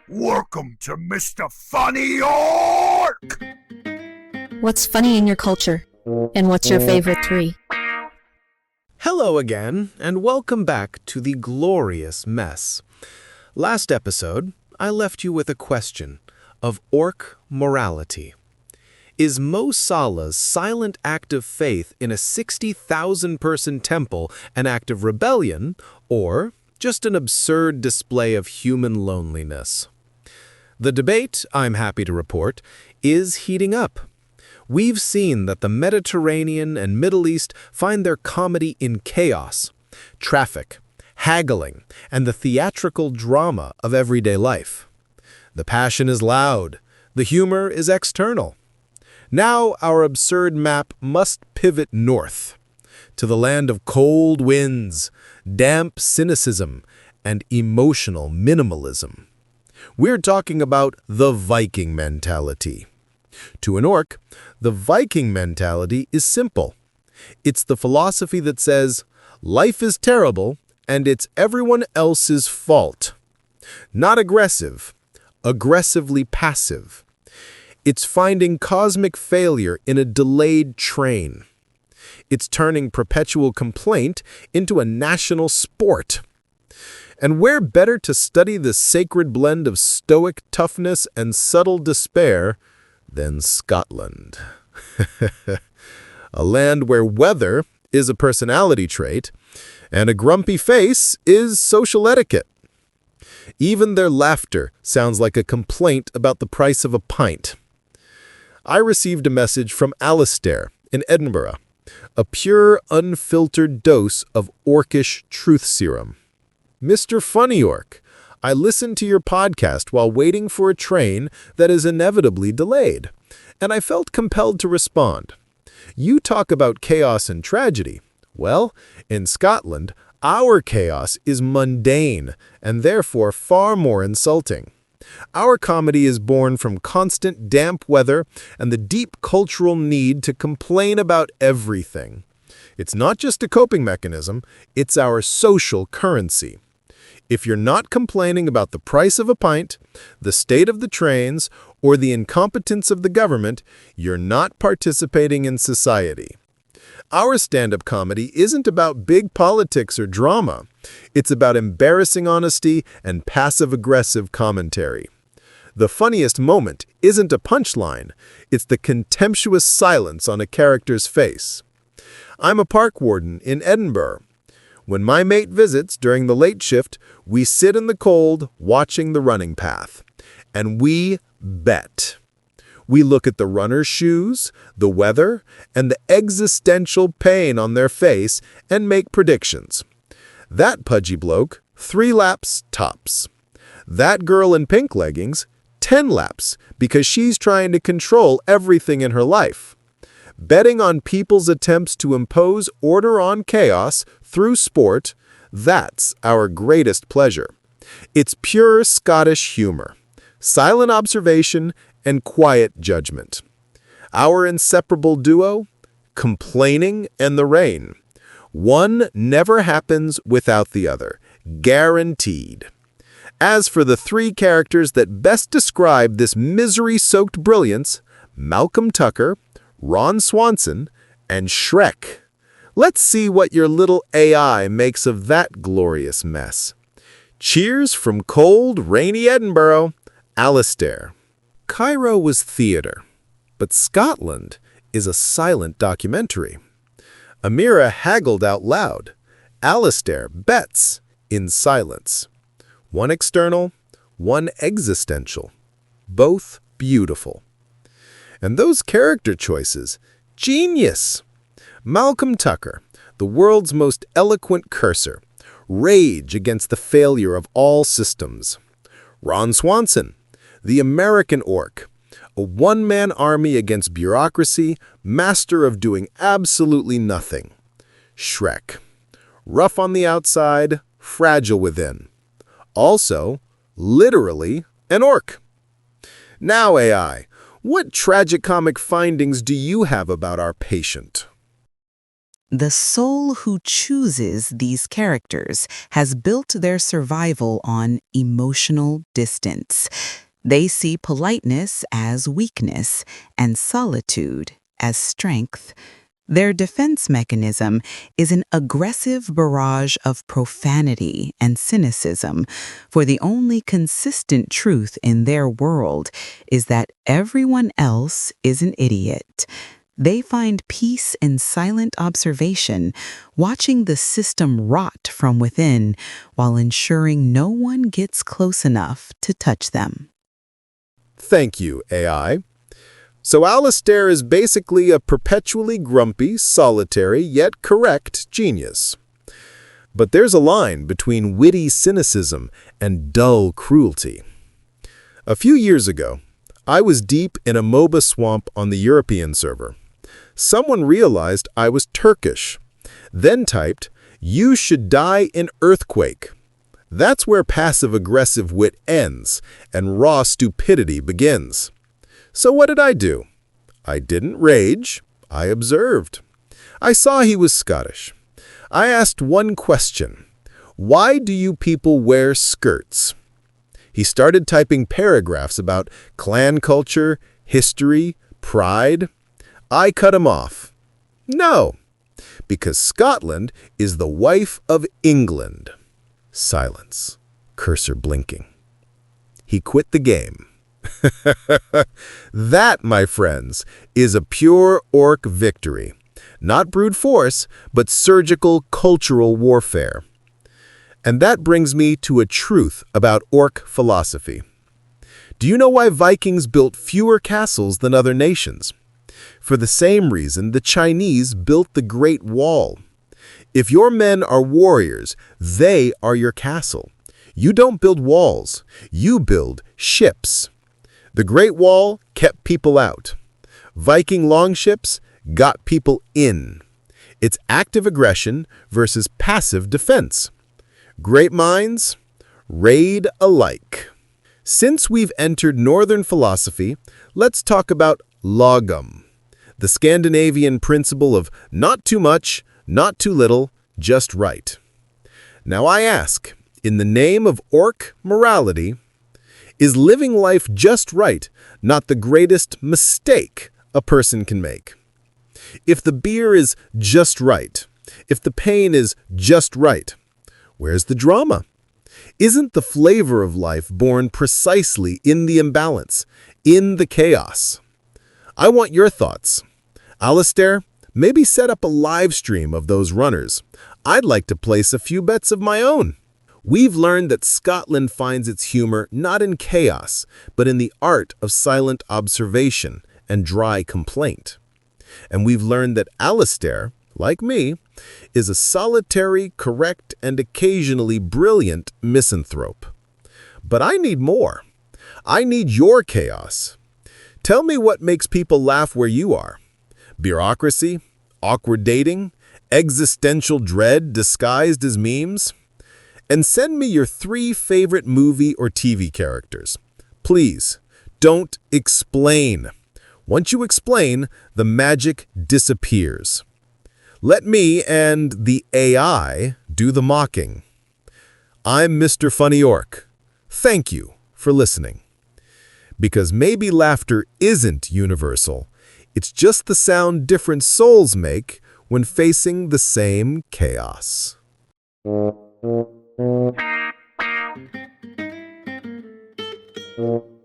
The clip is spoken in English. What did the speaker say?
Welcome to Mr. Funny Orc! What's funny in your culture? And what's your favorite three? Hello again, and welcome back to the glorious mess. Last episode, I left you with a question of orc morality. Is Mo Salah's silent act of faith in a 60,000-person temple an act of rebellion, or just an absurd display of human loneliness? The debate, I'm happy to report, is heating up. We've seen that the Mediterranean and Middle East find their comedy in chaos, traffic, haggling, and the theatrical drama of everyday life. The passion is loud, the humor is external. Now our absurd map must pivot north, to the land of cold winds, damp cynicism, and emotional minimalism. We're talking about the Viking mentality. To an orc, the Viking mentality is simple. It's the philosophy that says, life is terrible and it's everyone else's fault. Not aggressive, aggressively passive. It's finding cosmic failure in a delayed train. It's turning perpetual complaint into a national sport. And where better to study the sacred blend of stoic toughness and subtle despair than Scotland? A land where weather is a personality trait and a grumpy face is social etiquette. Even their laughter sounds like a complaint about the price of a pint. I received a message from Alistair in Edinburgh, a pure, unfiltered dose of orcish truth serum. Mr. Funny Orc, I listened to your podcast while waiting for a train that is inevitably delayed, and I felt compelled to respond. You talk about chaos and tragedy. Well, in Scotland, our chaos is mundane and therefore far more insulting. Our comedy is born from constant damp weather and the deep cultural need to complain about everything. It's not just a coping mechanism, it's our social currency. If you're not complaining about the price of a pint, the state of the trains, or the incompetence of the government, you're not participating in society. Our stand-up comedy isn't about big politics or drama. It's about embarrassing honesty and passive-aggressive commentary. The funniest moment isn't a punchline. It's the contemptuous silence on a character's face. I'm a park warden in Edinburgh. When my mate visits during the late shift, we sit in the cold watching the running path. And we bet. We look at the runner's shoes, the weather, and the existential pain on their face and make predictions. That pudgy bloke, 3 laps tops. That girl in pink leggings, 10 laps, because she's trying to control everything in her life. Betting on people's attempts to impose order on chaos through sport, that's our greatest pleasure. It's pure Scottish humor, silent observation, and quiet judgment. Our inseparable duo, complaining and the rain. One never happens without the other, guaranteed. As for the 3 characters that best describe this misery-soaked brilliance, Malcolm Tucker, Ron Swanson, and Shrek. Let's see what your little AI makes of that glorious mess. Cheers from cold, rainy Edinburgh, Alistair. Cairo was theater, but Scotland is a silent documentary. Amira haggled out loud. Alistair bets in silence. One external, one existential. Both beautiful. And those character choices, genius! Malcolm Tucker, the world's most eloquent cursor, rage against the failure of all systems. Ron Swanson, the American orc, a one-man army against bureaucracy, master of doing absolutely nothing. Shrek, rough on the outside, fragile within. Also, literally, an orc. Now, AI, what tragicomic findings do you have about our patient? The soul who chooses these characters has built their survival on emotional distance. They see politeness as weakness and solitude as strength. Their defense mechanism is an aggressive barrage of profanity and cynicism, for the only consistent truth in their world is that everyone else is an idiot. They find peace in silent observation, watching the system rot from within while ensuring no one gets close enough to touch them. Thank you, AI. So Alistair is basically a perpetually grumpy, solitary, yet correct genius. But there's a line between witty cynicism and dull cruelty. A few years ago, I was deep in a MOBA swamp on the European server. Someone realized I was Turkish, then typed, "You should die in earthquake." That's where passive-aggressive wit ends and raw stupidity begins. So what did I do? I didn't rage, I observed. I saw he was Scottish. I asked one question: why do you people wear skirts? He started typing paragraphs about clan culture, history, pride. I cut him off. No, because Scotland is the wife of England. Silence, cursor blinking. He quit the game. That, my friends, is a pure orc victory. Not brute force, but surgical cultural warfare. And that brings me to a truth about orc philosophy. Do you know why Vikings built fewer castles than other nations? For the same reason the Chinese built the Great Wall. If your men are warriors, they are your castle. You don't build walls, you build ships. The Great Wall kept people out. Viking longships got people in. It's active aggression versus passive defense. Great minds, raid alike. Since we've entered Northern philosophy, let's talk about lagom, the Scandinavian principle of not too much, not too little, just right. Now I ask, in the name of orc morality, is living life just right not the greatest mistake a person can make? If the beer is just right, if the pain is just right, where's the drama? Isn't the flavor of life born precisely in the imbalance, in the chaos? I want your thoughts. Alistair, maybe set up a live stream of those runners. I'd like to place a few bets of my own. We've learned that Scotland finds its humor not in chaos, but in the art of silent observation and dry complaint. And we've learned that Alistair, like me, is a solitary, correct, and occasionally brilliant misanthrope. But I need more. I need your chaos. Tell me what makes people laugh where you are. Bureaucracy? Awkward dating? Existential dread disguised as memes? And send me your 3 favorite movie or TV characters. Please, don't explain. Once you explain, the magic disappears. Let me and the AI do the mocking. I'm Mr. Funny Orc. Thank you for listening. Because maybe laughter isn't universal. It's just the sound different souls make when facing the same chaos. Thank you.